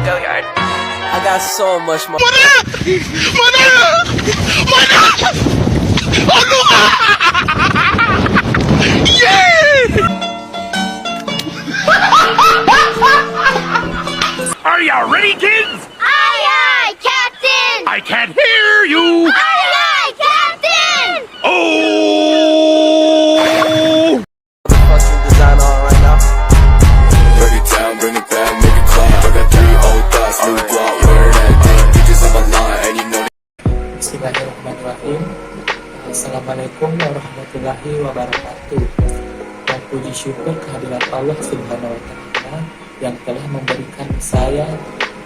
Gilliard. I got so much more. Are ya ready, kids? Aye, aye, Captain! I can't hear you. Aye, aye, Captain! Oh! Fucking design on right now. Break it down, bring it back, make it clap. I got 3 old thoughts, new block, where that thing. Bitches on my line, and you know Bismillahirrahmanirrahim. Assalamualaikum warahmatullahi wabarakatuh. Dan puji syukur kehadirat Allah Subhanahu wa Ta'ala yang telah memberikan saya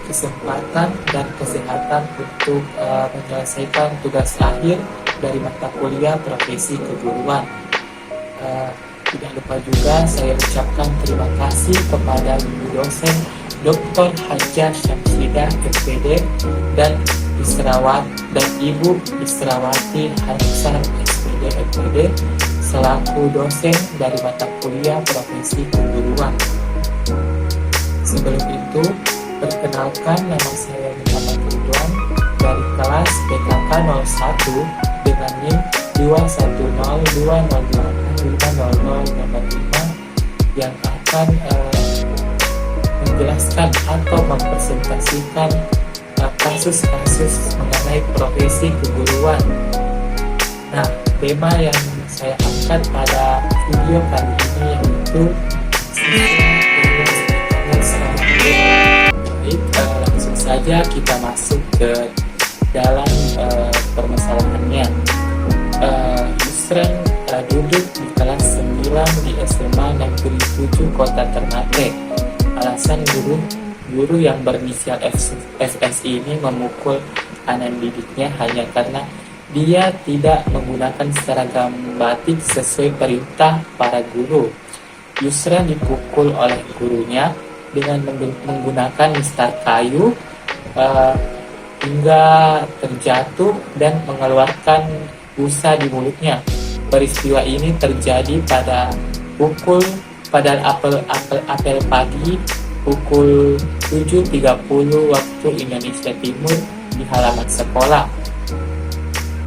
kesempatan dan kesehatan untuk menyelesaikan tugas akhir dari mata kuliah profesi keguruan. Tidak lupa juga saya ucapkan terima kasih kepada Ibu dosen Dr. Hajah Syamsidah SPD dan Ibu Israwati Hansar SPD FPD selaku dosen dari mata kuliah profesi keguruan. Sebelum itu, perkenalkan nama saya Muhammad Ridwan dari kelas PKK 01 dengan NIM 21020850065 yang akan menjelaskan atau mempresentasikan kasus-kasus mengenai profesi keguruan. Nah, tema yang saya angkat pada video kali ini yaitu Baik, langsung saja kita masuk ke dalam permasalahannya. Yusran duduk di kelas 9 di SMA Negeri 7 Kota Ternate. Alasan guru yang berinisial FS ini memukul anak didiknya hanya karena dia tidak menggunakan seragam batik sesuai perintah para guru. Yusran dipukul oleh gurunya dengan menggunakan mistar kayu hingga terjatuh dan mengeluarkan busa di mulutnya. Peristiwa ini terjadi pada apel pagi pukul 7.30 waktu Indonesia Timur di halaman sekolah.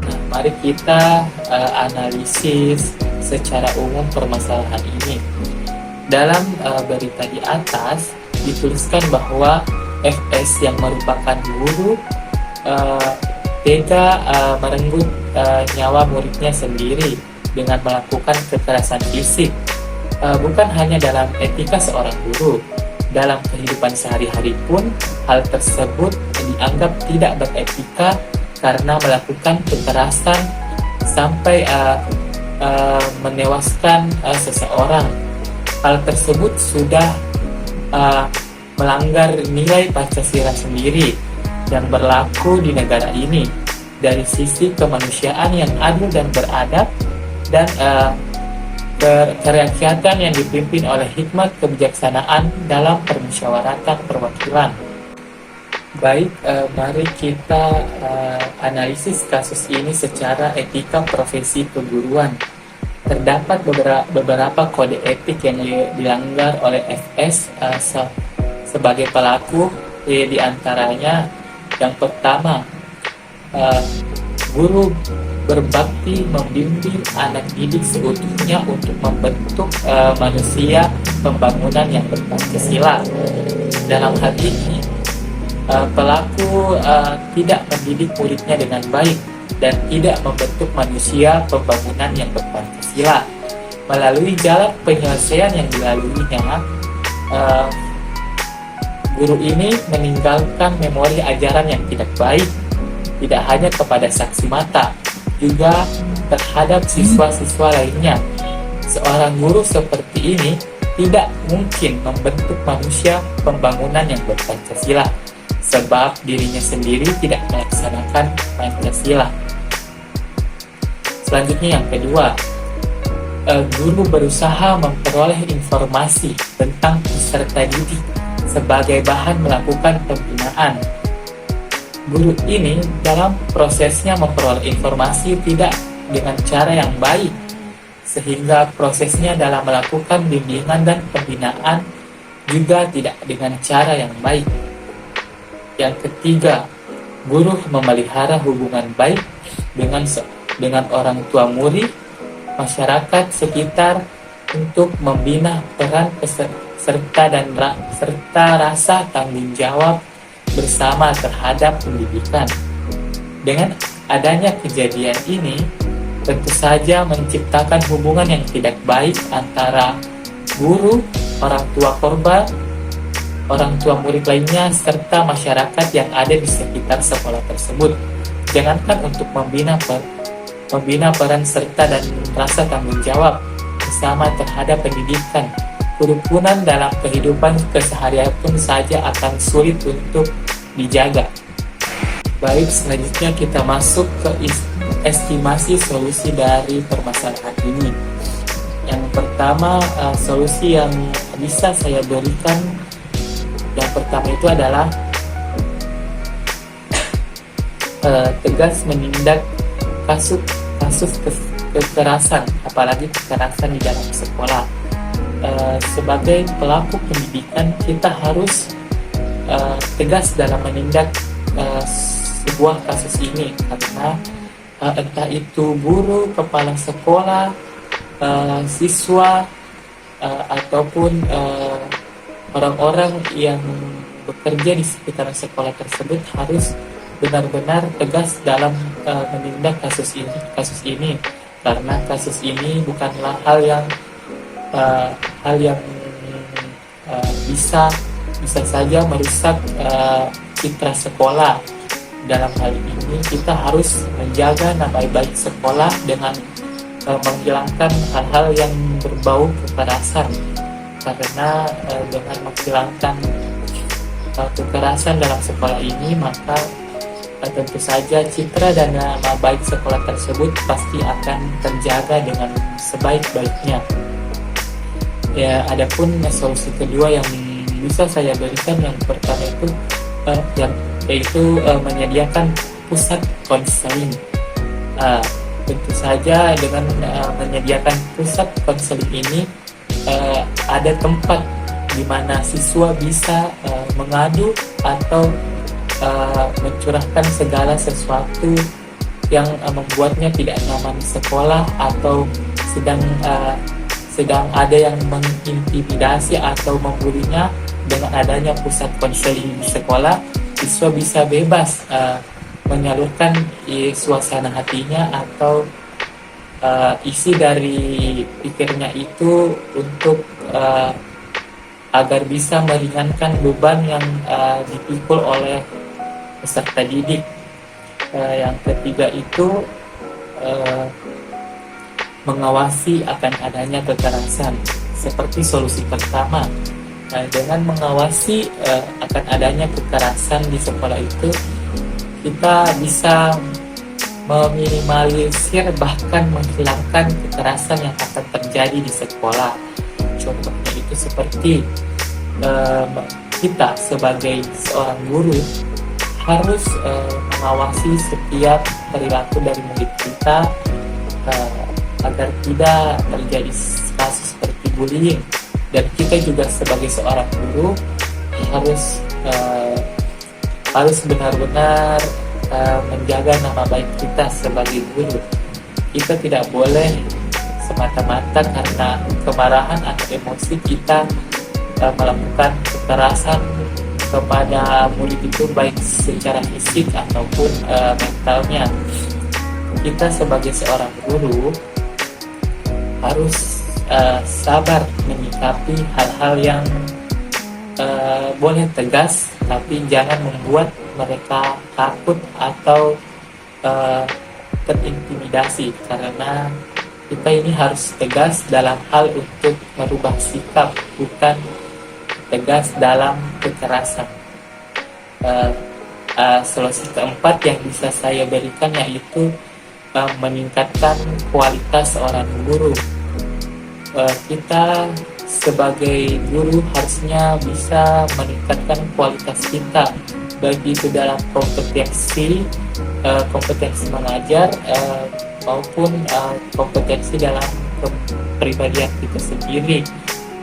Nah, mari kita analisis secara umum permasalahan ini. Dalam berita di atas dituliskan bahwa FS yang merupakan guru tega merenggut nyawa muridnya sendiri dengan melakukan kekerasan fisik. Bukan hanya dalam etika seorang guru, dalam kehidupan sehari-hari pun hal tersebut dianggap tidak beretika karena melakukan kekerasan sampai menewaskan seseorang. Hal tersebut sudah melanggar nilai Pancasila sendiri yang berlaku di negara ini dari sisi kemanusiaan yang adil dan beradab dan kerakyatan yang dipimpin oleh hikmat kebijaksanaan dalam permusyawaratan perwakilan. Baik, mari kita analisis kasus ini secara etika profesi keguruan. Terdapat beberapa kode etik yang dilanggar oleh FS sebagai pelaku, di antaranya yang pertama, guru berbakti membimbing anak didik seutuhnya untuk membentuk manusia pembangunan yang berpancasila. Dalam hal ini, pelaku tidak mendidik muridnya dengan baik dan tidak membentuk manusia pembangunan yang berpancasila. Melalui jalan penyelesaian yang dilaluinya, guru ini meninggalkan memori ajaran yang tidak baik, tidak hanya kepada saksi mata, juga terhadap siswa-siswa lainnya. Seorang guru seperti ini tidak mungkin membentuk manusia pembangunan yang berpancasila, sebab dirinya sendiri tidak melaksanakan Pancasila. Selanjutnya yang kedua, guru berusaha memperoleh informasi tentang peserta didik sebagai bahan melakukan pembinaan. Guru ini dalam prosesnya memperoleh informasi tidak dengan cara yang baik, sehingga prosesnya dalam melakukan bimbingan dan pembinaan juga tidak dengan cara yang baik. Yang ketiga, guru memelihara hubungan baik dengan orang tua murid, masyarakat sekitar untuk membina peran serta rasa tanggung jawab bersama terhadap pendidikan. Dengan adanya kejadian ini, tentu saja menciptakan hubungan yang tidak baik antara guru, orang tua korban, orang tua murid lainnya, serta masyarakat yang ada di sekitar sekolah tersebut. Jangankan untuk membina peran serta dan rasa tanggung jawab bersama terhadap pendidikan, kerukunan dalam kehidupan keseharian pun saja akan sulit untuk dijaga. Baik, selanjutnya kita masuk ke estimasi solusi dari permasalahan ini. Yang pertama, solusi yang bisa saya berikan, yang pertama itu adalah tegas menindak kasus kekerasan, apalagi kekerasan di dalam sekolah. Sebagai pelaku pendidikan, kita harus tegas dalam menindak sebuah kasus ini, karena entah itu guru, kepala sekolah, siswa, ataupun orang-orang yang bekerja di sekitar sekolah tersebut harus benar-benar tegas dalam menindak kasus ini, karena kasus ini bukanlah hal yang bisa saja merusak citra sekolah. Dalam hal ini kita harus menjaga nama baik sekolah dengan menghilangkan hal-hal yang berbau kekerasan, karena dengan menghilangkan kekerasan dalam sekolah ini, maka tentu saja citra dan nama baik sekolah tersebut pasti akan terjaga dengan sebaik-baiknya. Ya, adapun solusi kedua yang bisa saya berikan, yang pertama itu yaitu menyediakan pusat konseling. Tentu saja dengan menyediakan pusat konseling ini ada tempat di mana siswa bisa mengadu atau mencurahkan segala sesuatu yang membuatnya tidak nyaman di sekolah, atau sedang ada yang mengintimidasi atau membulinya. Dengan adanya pusat konseling di sekolah, siswa bisa bebas menyalurkan suasana hatinya atau isi dari pikirnya itu untuk agar bisa meringankan beban yang dipikul oleh peserta didik. Yang ketiga itu mengawasi akan adanya kekerasan. Seperti solusi pertama, dengan mengawasi akan adanya kekerasan di sekolah itu, kita bisa meminimalisir bahkan menghilangkan kekerasan yang akan terjadi di sekolah. Contohnya itu seperti kita sebagai seorang guru harus mengawasi setiap perilaku dari murid kita agar tidak terjadi kasus seperti bullying. Dan kita juga sebagai seorang guru harus benar-benar menjaga nama baik kita sebagai guru. Kita tidak boleh semata-mata karena kemarahan atau emosi kita melakukan kekerasan kepada murid itu, baik secara fisik ataupun mentalnya. Kita sebagai seorang guru harus sabar menyikapi hal-hal yang boleh tegas, tapi jangan membuat mereka takut atau terintimidasi, karena kita ini harus tegas dalam hal untuk merubah sikap, bukan tegas dalam kekerasan. Solusi keempat yang bisa saya berikan yaitu meningkatkan kualitas seorang guru. Kita sebagai guru harusnya bisa meningkatkan kualitas kita, baik itu dalam kompetensi mengajar maupun kompetensi dalam kepribadian kita sendiri,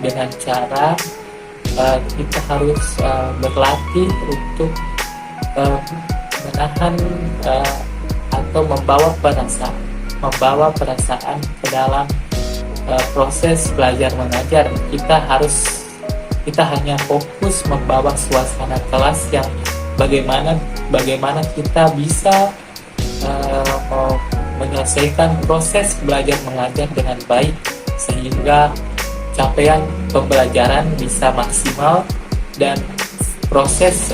dengan cara kita harus berlatih untuk menahan atau membawa perasaan ke dalam proses belajar mengajar. Kita hanya fokus membawa suasana kelas yang bagaimana kita bisa menyelesaikan proses belajar mengajar dengan baik sehingga capaian pembelajaran bisa maksimal dan proses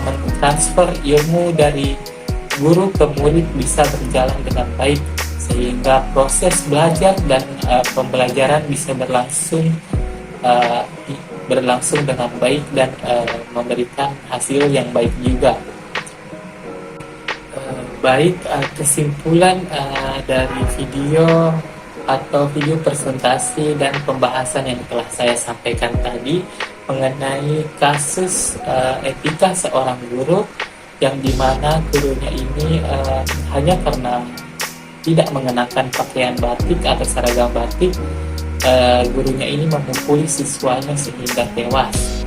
mentransfer ilmu dari guru ke murid bisa berjalan dengan baik sehingga proses belajar dan pembelajaran bisa berlangsung dengan baik dan memberikan hasil yang baik juga. Baik, kesimpulan dari video presentasi dan pembahasan yang telah saya sampaikan tadi mengenai kasus etika seorang guru yang dimana gurunya ini hanya karena tidak mengenakan pakaian batik atau seragam batik, gurunya ini memukuli siswanya sehingga tewas.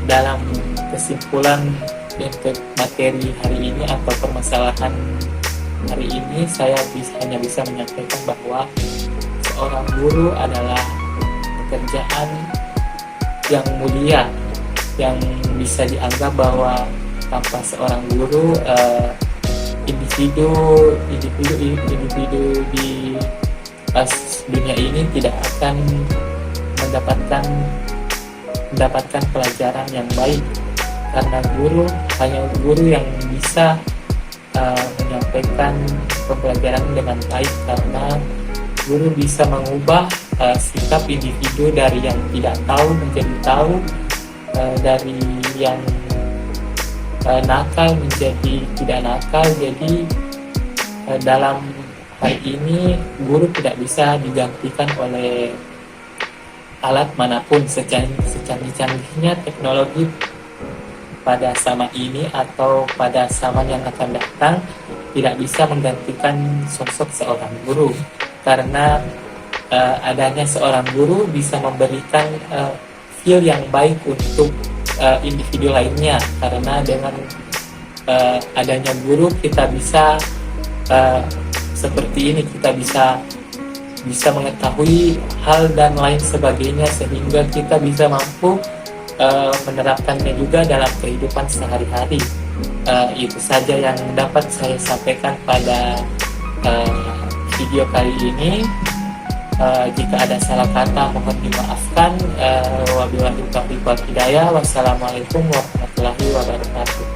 Dalam kesimpulan untuk materi hari ini atau permasalahan hari ini, saya hanya bisa menyampaikan bahwa seorang guru adalah pekerjaan yang mulia, yang bisa dianggap bahwa tanpa seorang guru individu di dunia ini tidak akan mendapatkan pelajaran yang baik, karena hanya guru yang bisa menyampaikan pembelajaran dengan baik, karena guru bisa mengubah sikap individu dari yang tidak tahu menjadi tahu, dari yang nakal menjadi tidak nakal. Jadi dalam hal ini guru tidak bisa digantikan oleh alat manapun, secanggih-canggihnya teknologi pada zaman ini atau pada zaman yang akan datang tidak bisa menggantikan sosok seorang guru, karena adanya seorang guru bisa memberikan feel yang baik untuk individu lainnya, karena dengan adanya guru kita bisa seperti ini, kita bisa mengetahui hal dan lain sebagainya, sehingga kita bisa mampu menerapkannya juga dalam kehidupan sehari-hari. Itu saja yang dapat saya sampaikan pada video kali ini. Jika ada salah kata mohon dimaafkan. Wabillahi taufiq wal hidayah. Wassalamualaikum warahmatullahi wabarakatuh.